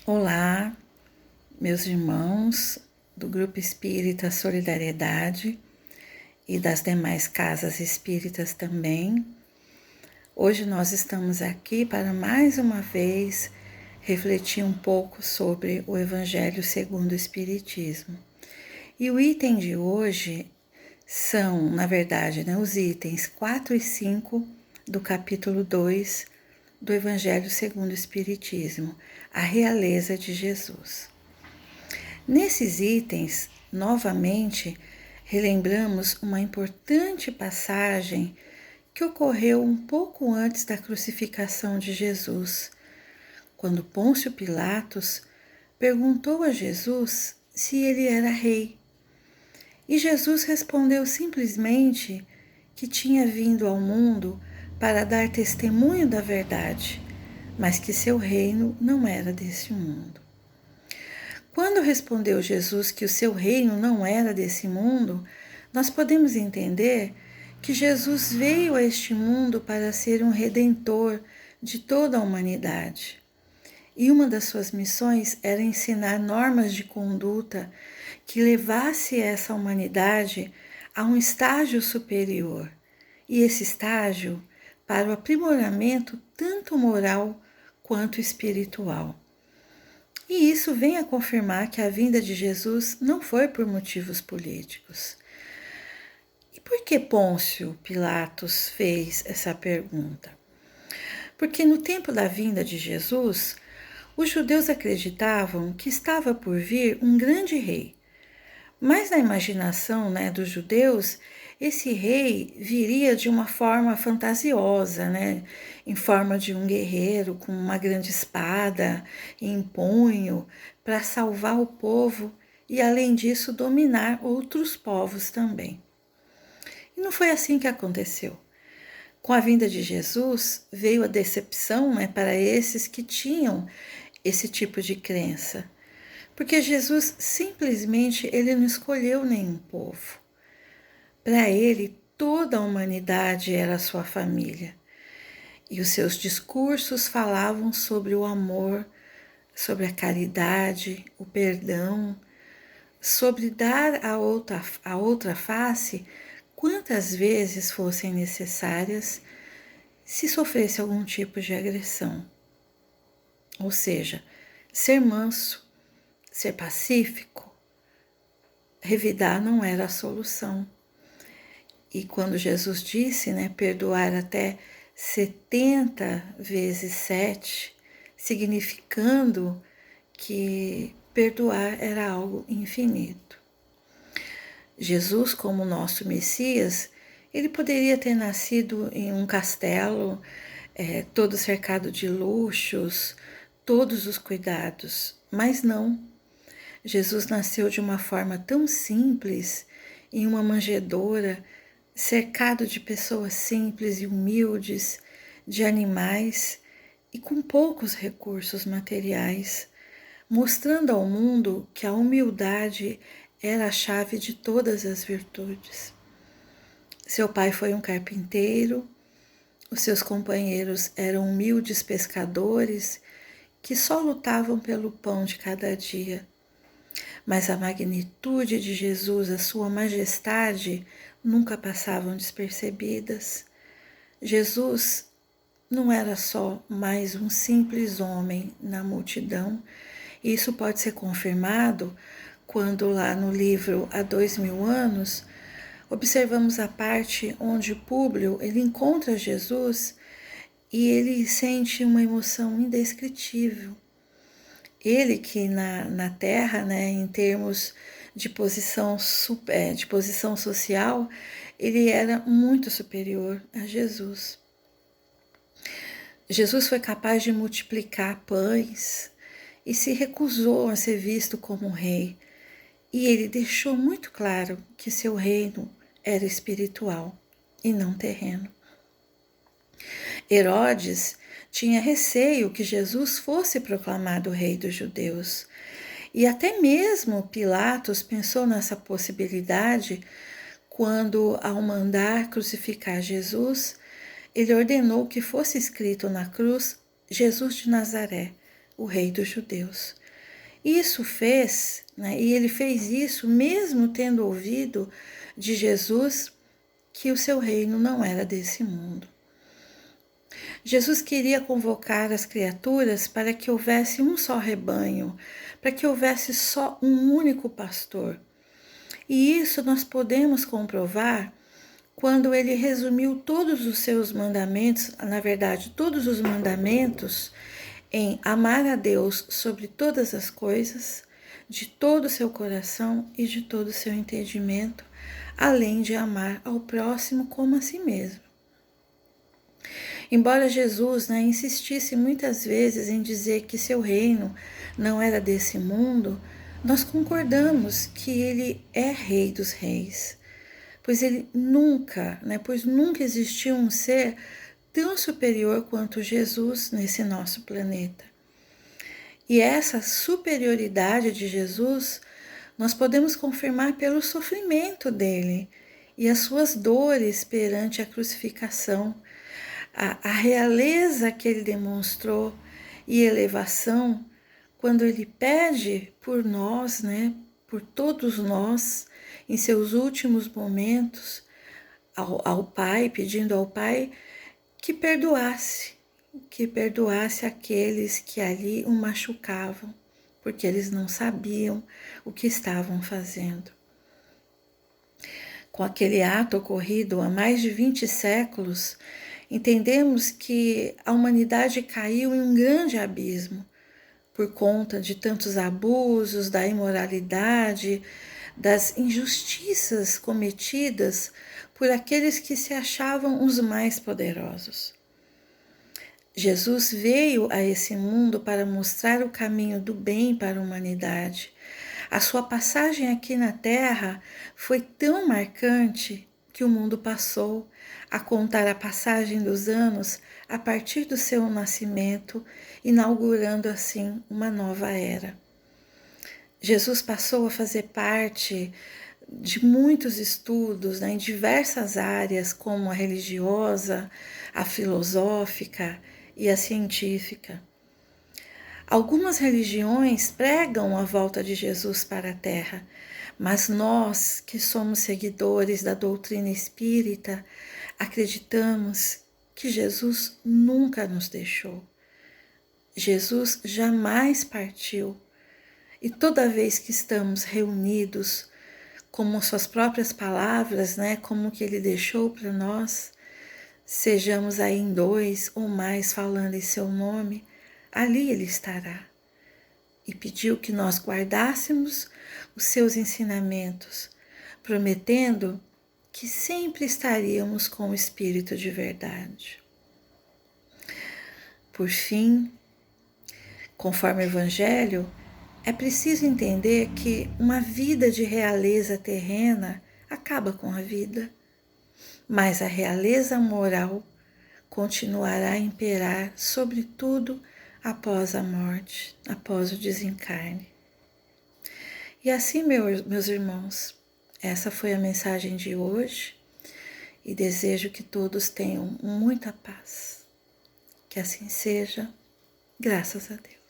Olá, meus irmãos do Grupo Espírita Solidariedade e das demais casas espíritas também. Hoje nós estamos aqui para mais uma vez refletir um pouco sobre o Evangelho segundo o Espiritismo. E o item de hoje são, na verdade, os itens 4 e 5 do capítulo 2 do Evangelho segundo o Espiritismo, a realeza de Jesus. Nesses itens, novamente, relembramos uma importante passagem que ocorreu um pouco antes da crucificação de Jesus, quando Pôncio Pilatos perguntou a Jesus se ele era rei. E Jesus respondeu simplesmente que tinha vindo ao mundo para dar testemunho da verdade, mas que seu reino não era desse mundo. Quando respondeu Jesus que o seu reino não era desse mundo, nós podemos entender que Jesus veio a este mundo para ser um redentor de toda a humanidade. E uma das suas missões era ensinar normas de conduta que levasse essa humanidade a um estágio superior. E esse estágio para o aprimoramento tanto moral quanto espiritual. E isso vem a confirmar que a vinda de Jesus não foi por motivos políticos. E por que Pôncio Pilatos fez essa pergunta? Porque no tempo da vinda de Jesus, os judeus acreditavam que estava por vir um grande rei. Mas na imaginação dos judeus, esse rei viria de uma forma fantasiosa, em forma de um guerreiro com uma grande espada em punho para salvar o povo e, além disso, dominar outros povos também. E não foi assim que aconteceu. Com a vinda de Jesus, veio a decepção para esses que tinham esse tipo de crença. Porque Jesus simplesmente ele não escolheu nenhum povo. Para ele, toda a humanidade era a sua família. E os seus discursos falavam sobre o amor, sobre a caridade, o perdão, sobre dar a outra face quantas vezes fossem necessárias se sofresse algum tipo de agressão. Ou seja, ser manso, ser pacífico, revidar não era a solução. E quando Jesus disse, perdoar até 70 vezes 7, significando que perdoar era algo infinito. Jesus, como nosso Messias, ele poderia ter nascido em um castelo, todo cercado de luxos, todos os cuidados, mas não. Jesus nasceu de uma forma tão simples, em uma manjedoura, cercado de pessoas simples e humildes, de animais e com poucos recursos materiais, mostrando ao mundo que a humildade era a chave de todas as virtudes. Seu pai foi um carpinteiro, os seus companheiros eram humildes pescadores que só lutavam pelo pão de cada dia. Mas a magnitude de Jesus, a sua majestade, nunca passavam despercebidas. Jesus não era só mais um simples homem na multidão. Isso pode ser confirmado quando lá no livro Há 2000 anos, observamos a parte onde Públio ele encontra Jesus e ele sente uma emoção indescritível. Ele que na Terra, em termos de posição social, ele era muito superior a Jesus. Jesus foi capaz de multiplicar pães e se recusou a ser visto como rei. E ele deixou muito claro que seu reino era espiritual e não terreno. Herodes tinha receio que Jesus fosse proclamado rei dos judeus. E até mesmo Pilatos pensou nessa possibilidade quando, ao mandar crucificar Jesus, ele ordenou que fosse escrito na cruz Jesus de Nazaré, o Rei dos Judeus. Isso fez, né, e ele fez isso mesmo tendo ouvido de Jesus que o seu reino não era desse mundo. Jesus queria convocar as criaturas para que houvesse um só rebanho, para que houvesse só um único pastor. E isso nós podemos comprovar quando ele resumiu todos os seus mandamentos, na verdade, todos os mandamentos, em amar a Deus sobre todas as coisas, de todo o seu coração e de todo o seu entendimento, além de amar ao próximo como a si mesmo. Embora Jesus, né, insistisse muitas vezes em dizer que seu reino não era desse mundo, nós concordamos que ele é Rei dos Reis, pois nunca existiu um ser tão superior quanto Jesus nesse nosso planeta. E essa superioridade de Jesus nós podemos confirmar pelo sofrimento dele e as suas dores perante a crucificação, a realeza que ele demonstrou e elevação quando ele pede por nós, né, por todos nós, em seus últimos momentos, ao Pai, pedindo ao Pai que perdoasse aqueles que ali o machucavam, porque eles não sabiam o que estavam fazendo. Com aquele ato ocorrido há mais de 20 séculos, entendemos que a humanidade caiu em um grande abismo por conta de tantos abusos, da imoralidade, das injustiças cometidas por aqueles que se achavam os mais poderosos. Jesus veio a esse mundo para mostrar o caminho do bem para a humanidade. A sua passagem aqui na Terra foi tão marcante que o mundo passou a contar a passagem dos anos a partir do seu nascimento, inaugurando assim uma nova era. Jesus passou a fazer parte de muitos estudos, né, em diversas áreas, como a religiosa, a filosófica e a científica. Algumas religiões pregam a volta de Jesus para a Terra, mas nós, que somos seguidores da doutrina espírita, acreditamos que Jesus nunca nos deixou. Jesus jamais partiu. E toda vez que estamos reunidos, como suas próprias palavras, né, como que ele deixou para nós, sejamos aí em 2 ou mais falando em seu nome, ali ele estará. E pediu que nós guardássemos os seus ensinamentos, prometendo que sempre estaríamos com o Espírito de verdade. Por fim, conforme o Evangelho, é preciso entender que uma vida de realeza terrena acaba com a vida, mas a realeza moral continuará a imperar sobre tudo após a morte, após o desencarne. E assim, meus irmãos, essa foi a mensagem de hoje e desejo que todos tenham muita paz. Que assim seja, graças a Deus.